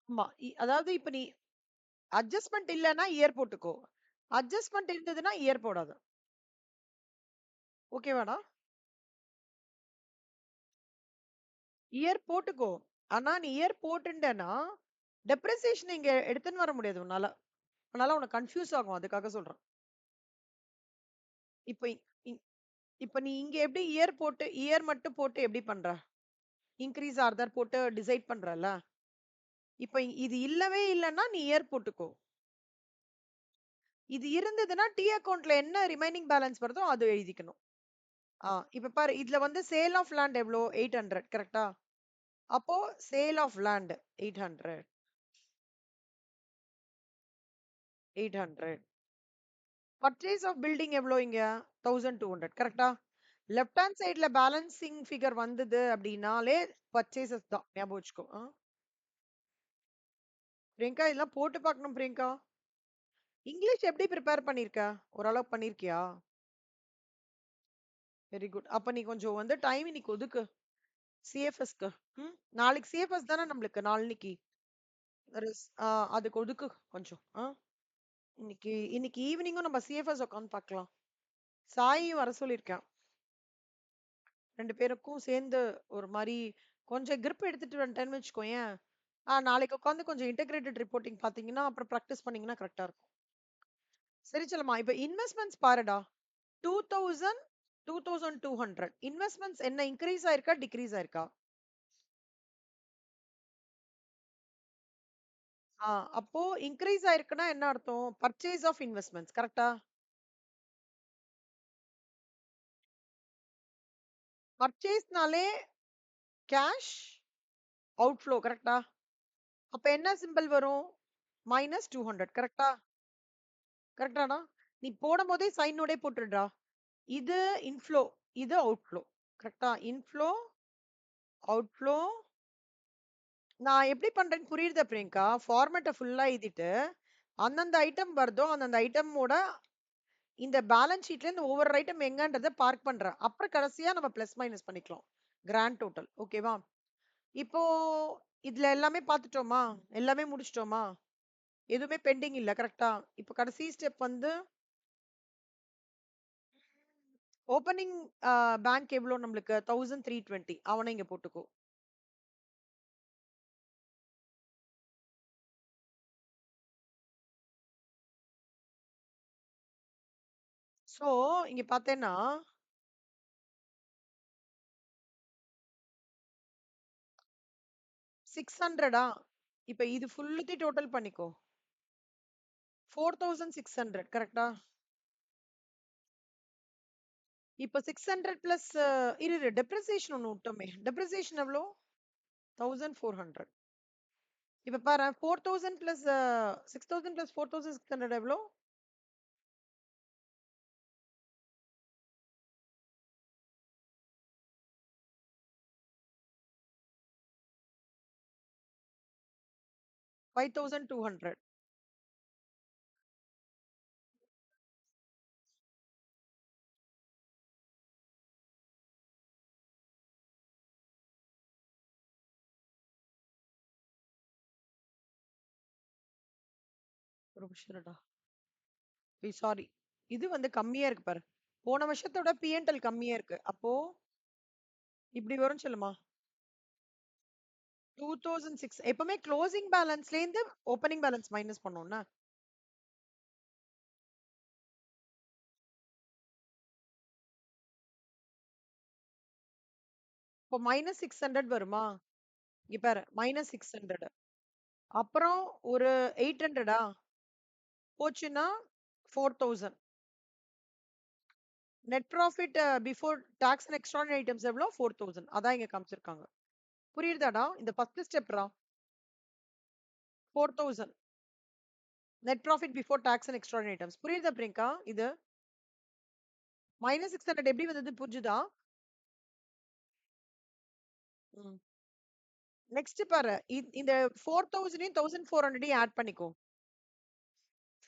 ஆமா. அதாவது இப்ப நீ அட்ஜஸ்ட்மென்ட் இல்லன்னா இயர் போட்டுக்கோ. அட்ஜஸ்ட்மென்ட் இருந்ததுன்னா இயர் போடாத. ஓகேவாடா? இயர் போட்டுக்கோ. ஆனா நீ இயர் போட்டுண்டேன்னா டெப்ரிசியேஷன் இங்க எடுத்துன்னு வர முடியாது உன்னால. அதனால உனக்கு கன்ஃபியூஸ் ஆகும். அதுக்காக சொல்றேன். இப்ப இ- இ- இப்ப நீ இங்க எப்படி இயர் போட்டு இயர் மட்டும் போட்டு எப்படி பண்ற? இன்கிரீஸ் ஆர்தர் போட்டு டிசைட் பண்றல. இப்ப இது இல்லவே இல்லன்னா நீ இயர் போட்டுக்கோ. இது இருந்ததுன்னா டி அக்கவுண்ட்ல என்ன ரிமைனிங் பேலன்ஸ் வருதோ அது எழுதிக்கணும். இப்ப பாரு இதுல வந்து சேல் ஆஃப் லேண்ட் எவ்வளோ 800 கரெக்டா? அப்போ sale of land 800. 800. Purchase of building எவ்வளோ இங்க 1,200 கரெக்டா? லெஃப்ட் ஹேண்ட் சைடுல பேலன்சிங் ஃபிகர் வந்தது அப்படின்னாலே பர்ச்சேசஸ் தான் ஞாபகம் வச்சுக்கோ. பிரியங்கா இதெல்லாம் போட்டு பார்க்கணும் பிரியங்கா. இங்கிலீஷ் எப்படி ப்ரிப்பேர் பண்ணிருக்க? ஓரளவு பண்ணிருக்கியா? Very good. அப்ப நீ கொஞ்சம் வந்து டைம் இன்னைக்கு ஒதுக்கு சிஎஃப்எஸ்க்கு. நாளைக்கு சிஎஃப்எஸ் தானே நம்மளுக்கு நாளைக்கு. அதுக்கு ஒதுக்கு கொஞ்சம். இன்னைக்கு இன்னைக்கு ஈவினிங்கும் நம்ம சிஎஃப்எஸ் உட்காந்து பார்க்கலாம். சாயும் வர சொல்லியிருக்கேன். 2 பேருக்கும் சேர்ந்து ஒரு மாரி கொஞ்சம் கிரிப் எடுத்துட்டு வந்துட்டேன்னு வச்சுக்கோயேன். நாளைக்கு உட்காந்து கொஞ்சம் இன்டகிரேட்டட் ரிப்போர்ட்டிங் பார்த்தீங்கன்னா, அப்புறம் பிராக்டிஸ் பண்ணீங்கன்னா கரெக்ட்டா இருக்கும். சரி செல்லம்மா. இப்ப இன்வெஸ்ட்மென்ட்ஸ் பாருடா. 2,000, 2,200 இன்வெஸ்ட்மென்ட்ஸ் என்ன இன்கிரீஸ் ஆயிருக்கா? டிக்ரீஸ் ஆயிருக்கா? அப்போ இன்கிரீஸ் ஆயிருக்குன்னா என்ன அர்த்தம்? பர்ச்சேஸ் ஆஃப் இன்வெஸ்ட்மென்ட்ஸ் கரெக்ட்டா? பர்ச்சேஸ்னாலே கேஷ் அவுட்ஃப்ளோ கரெக்ட்டா? அப்ப என்ன சிம்பல் வரும்? -200 கரெக்ட்டா? கரெக்ட்டாடா? நீ போடும்போதே சைனோடே போட்டுடுடா. இது இன்ஃப்ளோ, இது அவுட்ஃப்ளோ. கரெக்ட்டா? இன்ஃப்ளோ, அவுட்ஃப்ளோ நான் எப்படி பண்றேன்னு புரியுதா பிரியங்கா? ஃபார்மேட்ட ஃபுல்லா எழுதிட்டு, அந்தந்த ஐட்டம் வருதோ, அந்தந்த ஐட்டமோட இந்த பேலன்ஸ் ஷீட்ல இந்த ஒவ்வொரு ஐட்டம் எங்கன்றத பார்க் பண்றேன். அப்புறம் கடைசியா நம்ம பிளஸ் மைனஸ் பண்ணிக்கலாம். Grand total. ஓகேவா? இப்போ இதுல எல்லாமே பார்த்துட்டோமா? எல்லாமே முடிச்சுட்டோமா? எதுவுமே பெண்டிங் இல்ல. கரெக்ட்டா? இப்போ கடைசி ஸ்டெப் வந்து ஓப்பனிங் பேங்க் எவ்ளோ நம்மளுக்கு? 1320 அவன இங்க போட்டுக்கோ. சோ, இங்க பார்த்தேன்னா 600 இப்ப இது ஃபுல்லுத்தையும் டோட்டல் பண்ணிக்கோ. 4600 கரெக்ட்டா? இப்ப 600 பிளஸ் இரு டெப்ரிசியேஷன் ஒண்ணு விட்டோமே. டெப்ரிசியேஷன் எவ்ளோ? 1400. இப்ப பாரேன் 4000 பிளஸ் 6000 பிளஸ் 4600 எவ்ளோ? 5200. ஒரு நிமிஷம் இருடா. சாரி. இது வந்து கம்மியா இருக்கு பாரு. போன வருஷத்தோட P&L கம்மியா இருக்கு. அப்போ இப்படி வரும் சொல்லுமா? 2006 எப்பவுமே க்ளோசிங் பேலன்ஸ்ல இருந்து ஓப்பனிங் பேலன்ஸ் மைனஸ் பண்ணோம்னா இப்போ மைனஸ் 600 வருமா? இங்க பாரு மைனஸ் 600. அப்புறம் ஒரு 800 போச்சுன்னா 4000. Net profit before tax and extraordinary items எவ்வளோ? 4000. அதான் இங்க காமிச்சிருக்காங்க. புரியுதாடா? இந்த ஃபர்ஸ்ட் ஸ்டெப்ரா 4000. Net profit before tax and extraordinary items. புரியுதா பிரியங்கா? இது மைனஸ் 600 எப்படி வந்தது புரிஞ்சுதா? ம். நெக்ஸ்ட் பாரு. இந்த 4000யும் 1400யும் ஆட் பண்ணிக்கோ.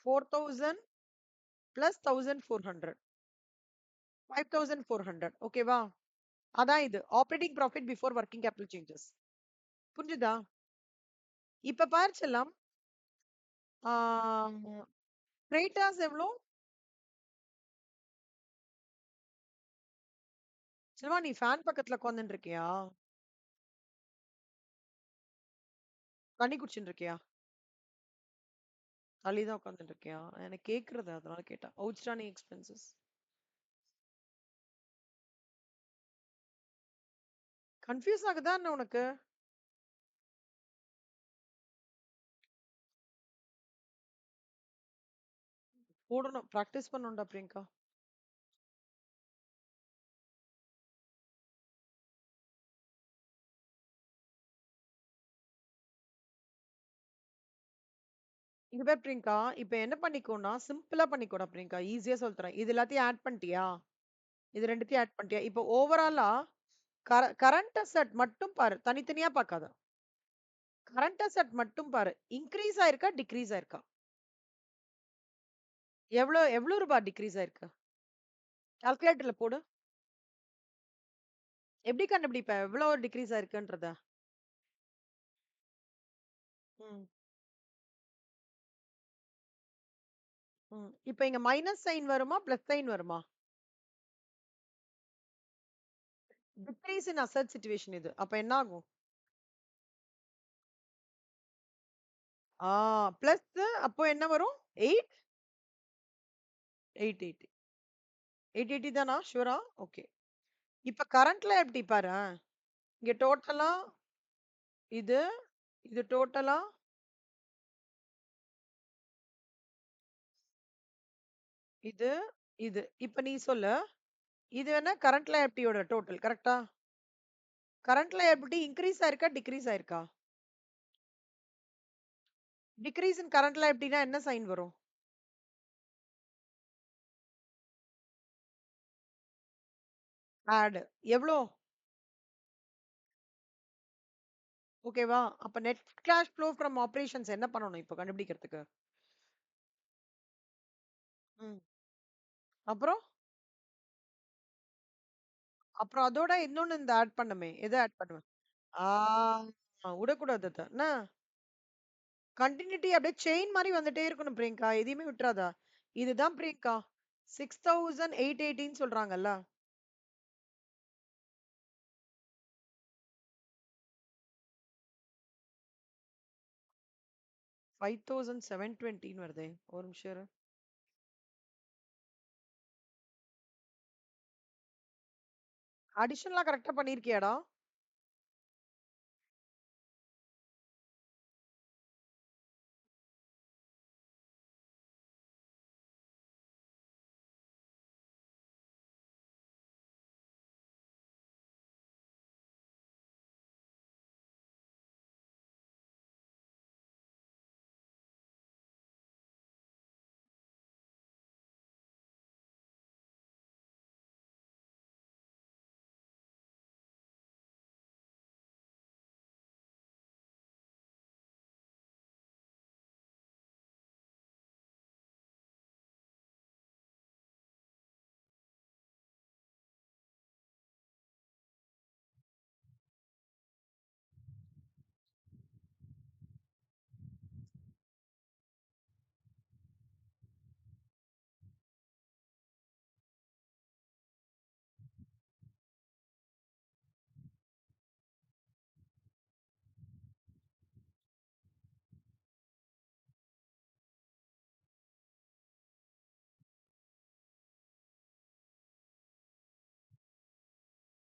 4000 பிளஸ் 1400. 5400. ஓகேவா? அதான் இது. Operating profit before working capital changes. புரிஞ்சுதா? இப்ப பாரு செல்லம். ஆ கிரெடிட்டார்ஸ் எவ்ளோ? செல்வா நீ ஃபேன் பக்கத்துல உட்கார்ந்துட்டு இருக்கியா? தண்ணி குடிச்சுட்டு இருக்கியா? தள்ளி தான் உட்கார்ந்துட்டு இருக்கியா? எனக்கு கேக்குறது அதனால கேட்டேன். Outstanding expenses. கன்ஃபியூஸ் ஆகுதா என்ன உனக்கு? போடணும். பிராக்டிஸ் பண்ணணும்டா பிரியங்கா. இங்க பாரு பிரியங்கா, இப்ப என்ன பண்ணிக்கோன்னா, சிம்பிளா பண்ணிக்கோடா பிரியங்கா. ஈஸியா சொல்லித் தரேன். இது எல்லாத்தையும் ஆட் பண்ணிட்டியா? இது 2த்தையும் ஆட் பண்ணிட்டியா? இப்போ ஓவராலா கரண்ட் அசெட் மட்டும் பாரு. தனித்தனியா பார்க்காத. கரண்ட் அசெட் மட்டும் பாரு. இன்கிரீஸ் ஆயிருக்கா? டிக்ரீஸ் ஆயிருக்கா? எவ்ளோ எவ்ளோ ரூபாய் டிக்ரீஸ் ஆயிருக்கு? கால்குலேட்டர்ல போடு. எப்படி கண்டுபிடிப்ப? எவ்ளோ டிக்ரீஸ் ஆயிருக்குன்றத? ம். ம். இப்ப இங்க மைனஸ் சைன் வருமா? பிளஸ் சைன் வருமா? டிக்ரீஸ் இன் அசெட் சிச்சுவேஷன் இது. அப்ப என்ன ஆகும்? ஆ பிளஸ் அப்போ என்ன வரும்? 8 880. 880 தானா? ஷூரா? ஓகே. இப்ப கரண்ட்ல எப்படி பாரேன். இங்க டோட்டலா இது, இது டோட்டலா இது, இது. இப்ப நீ சொல்லு. இது வேணா கரண்ட் லயபிலிட்டியோட டோட்டல் கரெக்ட்டா? கரண்ட் லயபிலிட்டி இன்கிரீஸ் ஆயிருக்கா? டிக்ரீஸ் ஆயிருக்கா? டிக்ரீஸ் இன் கரண்ட் லயபிலிட்டினா என்ன சைன் வரும்? ஆட். எவ்ளோ? ஓகேவா? அப்ப net cash flow from operations என்ன பண்ணணும் இப்ப கண்டுபிடிக்கிறதுக்கு? ம். அப்புறம்? அப்புறம் அதோட இன்னொன்னு இந்த ஆட் பண்ணுமே. எத ஆட் பண்ணுவ? விடக்கூடாது அத. என்ன? கன்டினியூட்டி அப்படியே செயின் மாரி வந்துட்டே இருக்கணும் பிரியங்கா. எதையுமே விட்டுறாத. இதுதான் பிரியங்கா. 6880ன்னு சொல்றாங்கல்ல. 5720ன்னு வருதே. ஒரு நிமிஷம் இரு. அடிஷனலா கரெக்ட்டா பண்ணியிருக்கியாடா?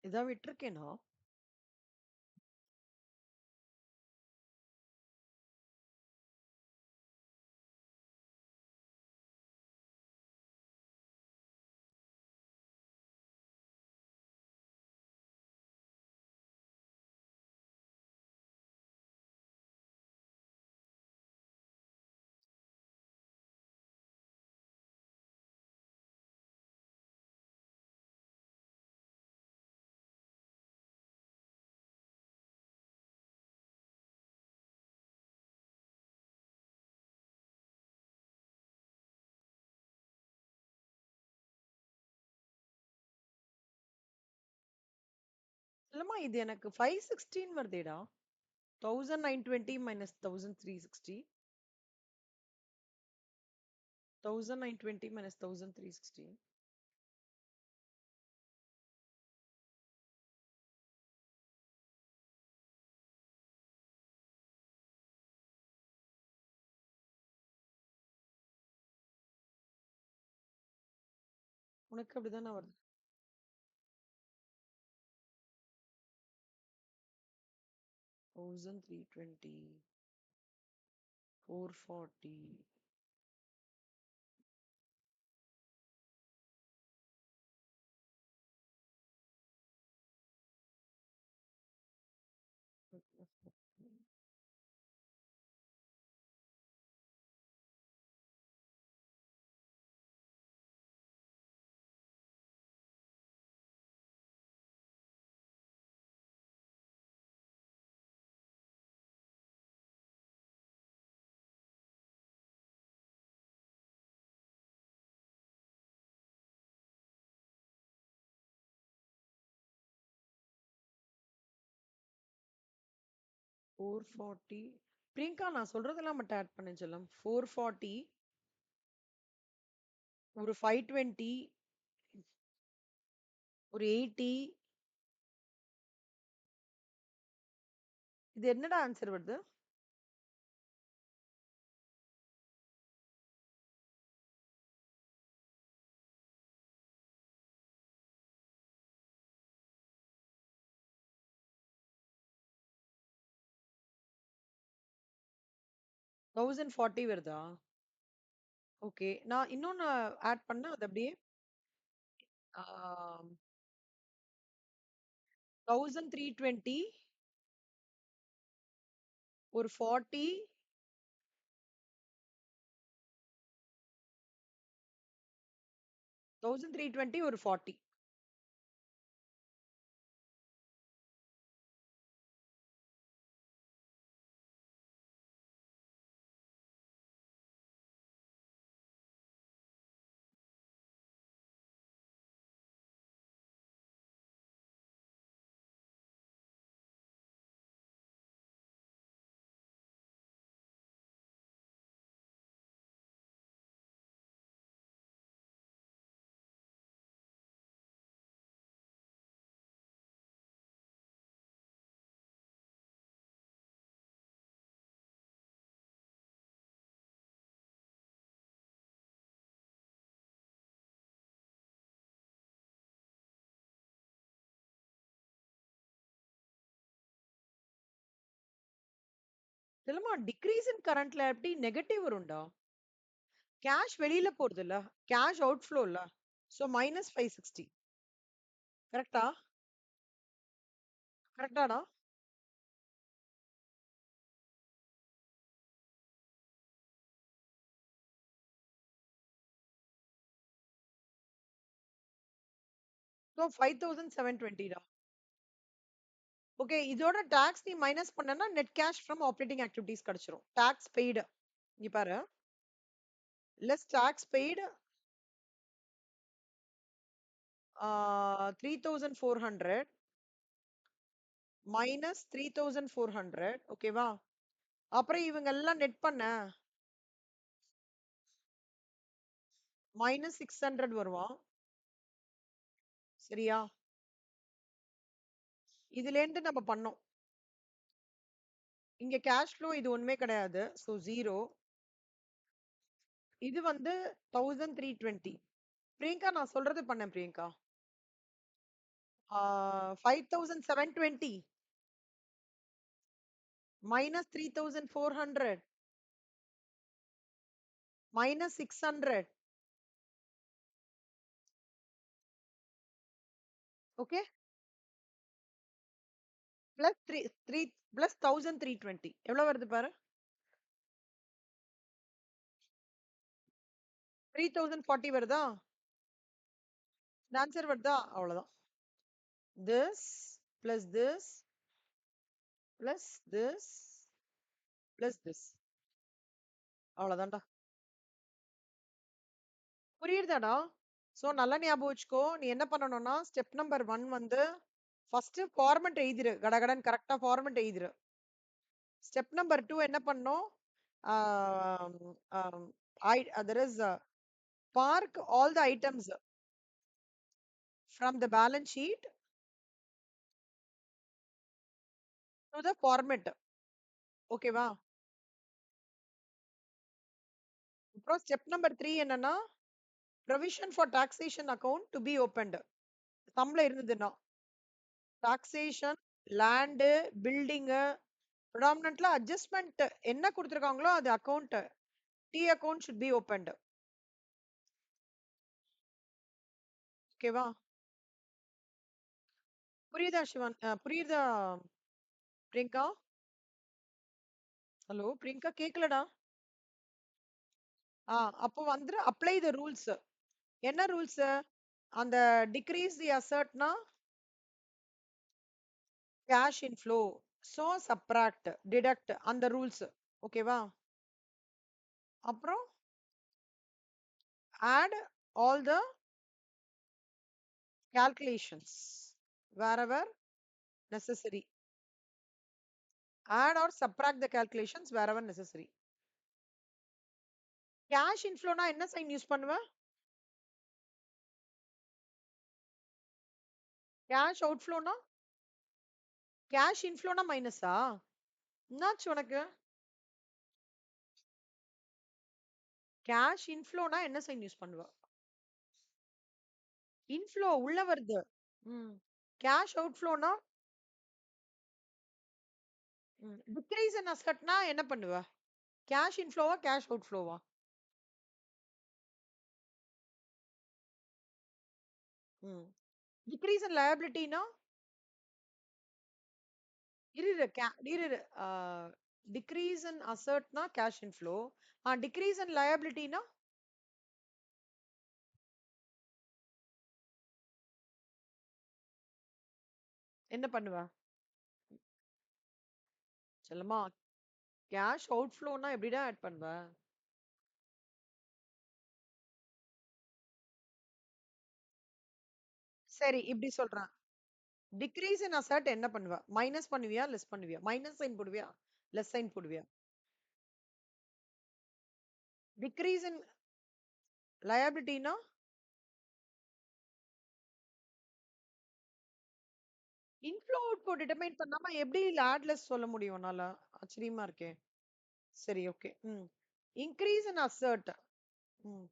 இதான் விட்டுருக்கேனா? இல்லம்மா இது எனக்கு 516 வருதேடா. 1920 மைனஸ் 1360. 1920 minus 1360. உனக்கு அப்படிதானே வருது? 1320, 440. Okay. 440. பிரியங்கா நான் சொல்றதெல்லாம் மட்டும் ஆட் பண்ண செல்லம். 440, ஒரு 520, ஒரு 80. இது என்னடா ஆன்சர் வருது? 1040 வருதா? ஓகே. நான் இன்னொன்னு ஆட் பண்ணா அது அப்படியே 1320, ஒரு 40, 1320, ஒரு 40. இல்லம்மா decrease in current liability negative வரும்டா. கேஷ் வெளியில போறதுல்ல. கேஷ் அவுட்ஃப்ளோ இல்ல. சோ -560. கரெக்ட்டா? கரெக்ட்டாடா? சோ 5720 டா. ஓகே. இதோட டாக்ஸ் நீ மைனஸ் பண்ணனா net cash from operating activities கிடைச்சிரும். Tax paid. இங்க பாரு. லெஸ் டாக்ஸ் பெய்டு 3400 மைனஸ் 3400 ஓகேவா? அப்புறம் இவங்க எல்லாம் நெட் பண்ண -600 வருவான். சரியா? இதுலேருந்து நம்ம பண்ணோம். இங்க கேஷ் ஃப்ளோ இது ஒண்ணுமே கிடையாது. சோ 0. இது வந்து 1320. பிரியங்கா நான் சொல்றது பண்ணேன் Priyanka. 5720 minus 3400 minus 600. Okay. Plus 3 plus 1320. எவ்வளவு வருது பாரு? 3040 வருதா? ஆன்சர் வருதா? அவ்வளவுதான். This plus this plus this plus this. அவ்வளவுதான்டா. புரியுதாடா? சோ நல்லா ஞாபகம் வச்சுக்கோ. நீ என்ன பண்ணணும்னா ஸ்டெப் நம்பர் 1 வந்து ஃபர்ஸ்ட் ஃபார்மட் எழுதிரு. கடகடன் கரெக்ட்டா ஃபார்மட் எழுதிரு. ஸ்டெப் நம்பர் 2 என்ன பண்ணணும்? ஆம், ஆம், there is park all the items from the balance sheet to the format. ஓகேவா? அப்புறம் ஸ்டெப் நம்பர் 3 என்னன்னா provision for taxation account to be opened. சம்பளம் இருந்ததுன்னா taxation, land, building, predominantly adjustment என்ன கொடுத்திருக்காங்களோ அது account T account should be opened. ஓகேவா? புரியுதா சிவன்? புரியுதா பிரியங்கா? ஹலோ பிரியங்கா கேக்கலடா. அப்போ வந்து அப்ளை த ரூல்ஸ். என்ன ரூல்ஸ்? அந்த டிக்ரீஸ் தி அசர்ட்னா cash inflow. So subtract, deduct அந்த ரூல்ஸ். ஓகேவா? அப்புறம் add all the calculations wherever necessary. Add or subtract the calculations wherever necessary. Cash இன்ஃப்ளோனா என்ன சைன் யூஸ் பண்ணுவ? கேஷ் அவுட்ஃப்ளோனா? கேஷ் இன்ஃப்ளோனா மைனஸா? என்னாச்சு உனக்கு? கேஷ் இன்ஃப்ளோனா என்ன சைன் யூஸ் பண்ணுவ? இன்ஃப்ளோ உள்ள வருது. ம். கேஷ் அவுட்ஃப்ளோனா டிக்ரீஸ் இன் அசெட்னா என்ன பண்ணுவ? கேஷ் இன்ஃப்ளோவா கேஷ் அவுட்ஃப்ளோவா? ம். டிக்ரீஸ் இன் லயபிலிட்டினா இரு இரு இரு இரு. டிக்ரீஸ் இன் அசெட்னா கேஷ் இன்ஃப்ளோ. டிக்ரீஸ் இன் லயபிலிட்டினா என்ன பண்ணுவ? செல்லம்மா கேஷ் அவுட்ஃப்ளோனா எப்படிடா ஆட் பண்ணுவ? சரி இப்படி சொல்றேன். டிக்ரீஸ் இன் அசெட் என்ன பண்ணுவ? மைனஸ் பண்ணுவியா? லெஸ் பண்ணுவியா? மைனஸ் சைன் போடுவியா? லெஸ் சைன் போடுவியா? டிக்ரீஸ் இன் லயபிலிட்டினா இன்ஃப்ளோ அவுட்ஃப்ளோ டிட்டர்மைன் பண்ணாம எப்படி ஆட் லெஸ் சொல்ல முடியும் உன்னால? ஆச்சரியமா இருக்கே. சரி ஓகே. Increase in asset. ம்.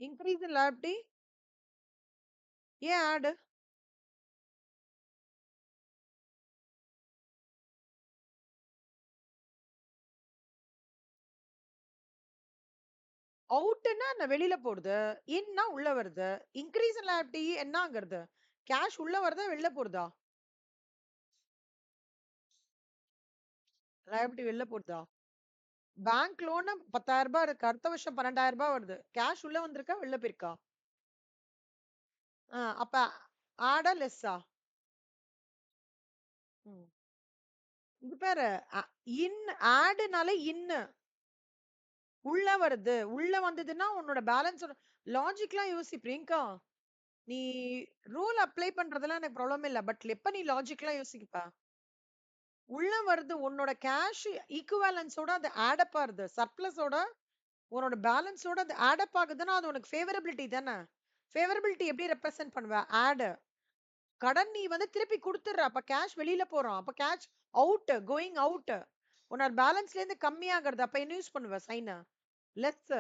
இன்க்ரீஸ் இன் லயபிலிட்டி ஏன் ஆட்? அவுட்ன்னா என்ன வெளியில போடுது. இன்னா உள்ள வருது. இன்கிரீஸ் இன் லைபிலிட்டி என்ன ஆகுறது? கேஷ் உள்ள வருதா? வெளில போறதா? லைபிலிட்டி வெளில போடுதா? பேங்க் லோன் ரூ. 10,000 இருக்கு. அடுத்த வருஷம் ரூ. 12,000 வருது. கேஷ் உள்ள வந்திருக்கா? வெளில போயிருக்கா? அப்ப ஆடா? லெஸ்ஸா? ம். இங்க பாரு. அ இன் ஆடுனாலே இன்னு. உள்ள வருது. உள்ள வந்ததுன்னா உன்னோட பேலன்ஸோட லாஜிக்லாம் யோசி பிரியங்கா. நீ ரூல் அப்ளை பண்றதெல்லாம் எனக்கு ப்ராப்ளம் இல்ல. பட் எப்ப நீ லாஜிக்லாம் யோசிப்ப? உள்ள வருது உன்னோட கேஷ் ஈக்விவலன்ஸோட அது ஆட் அப் ஆகுது. சர்ப்ளஸோட உன்னோட பேலன்ஸோட அது ஆட் அப் ஆகுதுன்னா, அது உனக்கு ஃபேவரபிலிட்டி தானே! ஃபேவரபிலிட்டி எப்படி ரெப்ரசன்ட் பண்ணுவ? ஆட். கடன் நீ வந்து திருப்பி குடுத்துடுற. அப்ப கேஷ் வெளியில போறான். அப்ப கேஷ் அவுட், கோயிங் அவுட். உன்னோட பேலன்ஸ்லேருந்து கம்மியாகுறது. அப்ப என்ன யூஸ் பண்ணுவ சைன? லெஸ்,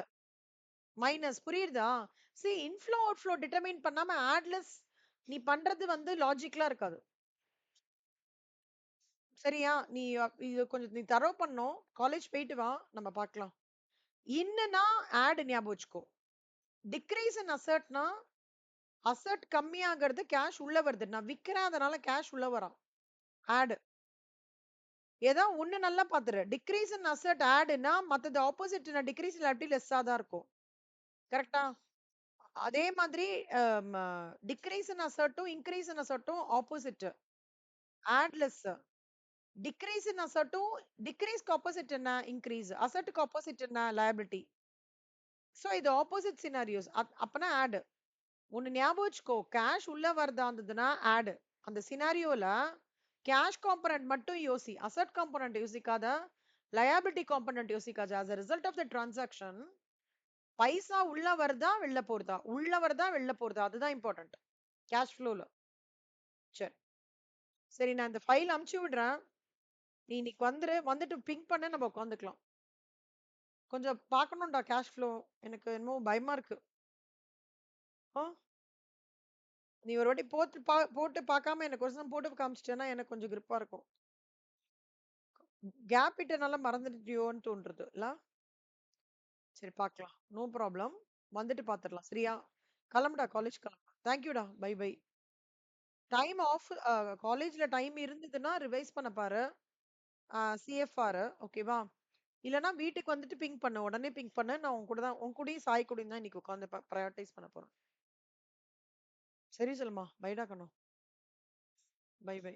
மைனஸ் புரியுதா? இன்ஃப்ளோ, அவுட்ஃப்ளோ டிட்டர்மைன் பண்ணாம ஆட்லெஸ் நீ பண்றது வந்து லாஜிக்கலா இருக்காது. சரியா? நீ இது கொஞ்சம் நீ தரவு பண்ணணும். காலேஜ் போயிட்டு வா. நம்ம பார்க்கலாம். இன்னன்னா ஆட் ஞாபகம் வச்சுக்கோ. டிக்ரீஸ் இன் அசெட்னா, அசெட் கம்மியாகிறது கேஷ் உள்ள வருது. நான் விக்கிறேன் அதனால கேஷ் உள்ள வரான். ஆட். ஏதோ ஒண்ணு நல்லா பாத்துரு. டிக்ரீஸ் இன் அசெட் ஆட்ன்னா மத்தது ஆப்போசிட் டிக்ரீஸ் இல்லாட்டி லெஸ்ஸா தான் இருக்கும். கரெக்ட்டா? அதே மாதிரி டிக்ரீஸ் இன் அசெட்டும், இன்கிரீஸ் இன் அசெட்டும் opposite. Add less. Decrease in அசெட்டும் டிக்ரீஸ்க்கு ஆப்போசிட் என்ன? இன்கிரீஸ். அசெட்க்கு ஆப்போசிட் என்ன? லயபிலிட்டி. இது ஆப்போசிட் சினாரியோஸ். அப்பனா ஆட். ஒண்ணு ஞாபகம் வச்சுக்கோ. கேஷ் உள்ள வரதா இருந்ததுன்னா ஆட். அந்த சினாரியோல கேஷ் காம்போனன்ட் மட்டும் யோசி. அசெட் காம்போனன்ட் யோசிக்காத. லயபிலிட்டி காம்போனன்ட் யோசிக்காத. as a result of the transaction பைசா உள்ள வருதா? வெளில போறதா? உள்ள வருதா? வெளில போறதா? அதுதான் இம்பார்ட்டன்ட். கேஷ் ஃப்ளோல. சரி. சரி நான் இந்த ஃபைல் அனுப்பிச்சு விடுறேன். நீ இன்னைக்கு வந்துரு. வந்துட்டு பிங் பண்ணு நம்ம உட்காந்துக்கலாம். கொஞ்சம் பார்க்கணும்டா கேஷ் ஃப்ளோ. எனக்கு என்னமோ பயமா இருக்கு. ஆ. நீ ஒரு வாட்டி போட்டு பார்க்காம எனக்கு ஒரு சமயம் போட்டு காமிச்சிட்டேன்னா எனக்கு கொஞ்சம் கிரிப்பா இருக்கும். கேப் விட்டனால மறந்துட்டியோன்னு தோன்றுது இல்ல? சரி பார்க்கலாம். No problem. வந்துட்டு பார்த்துடலாம். சரியா? கிளம்புடா காலேஜ் கிளம்பு. தேங்க் யூடா. Bye bye. டைம் ஆஃப் காலேஜ்ல டைம் இருந்ததுன்னா ரிவைஸ் பண்ண பாரு. சிஎஃப்ஆர் ஓகேவா? இல்லன்னா வீட்டுக்கு வந்துட்டு பிங் பண்ணு. உடனே பிங் பண்ணு. நான் உன் கூடயும் சாய் கூடயும் தான் இன்னைக்கு உட்காந்து பிரையாரிடைஸ் பண்ண போறேன். சரி சொல்லுமா. பைடா கண்ணு. Bye by.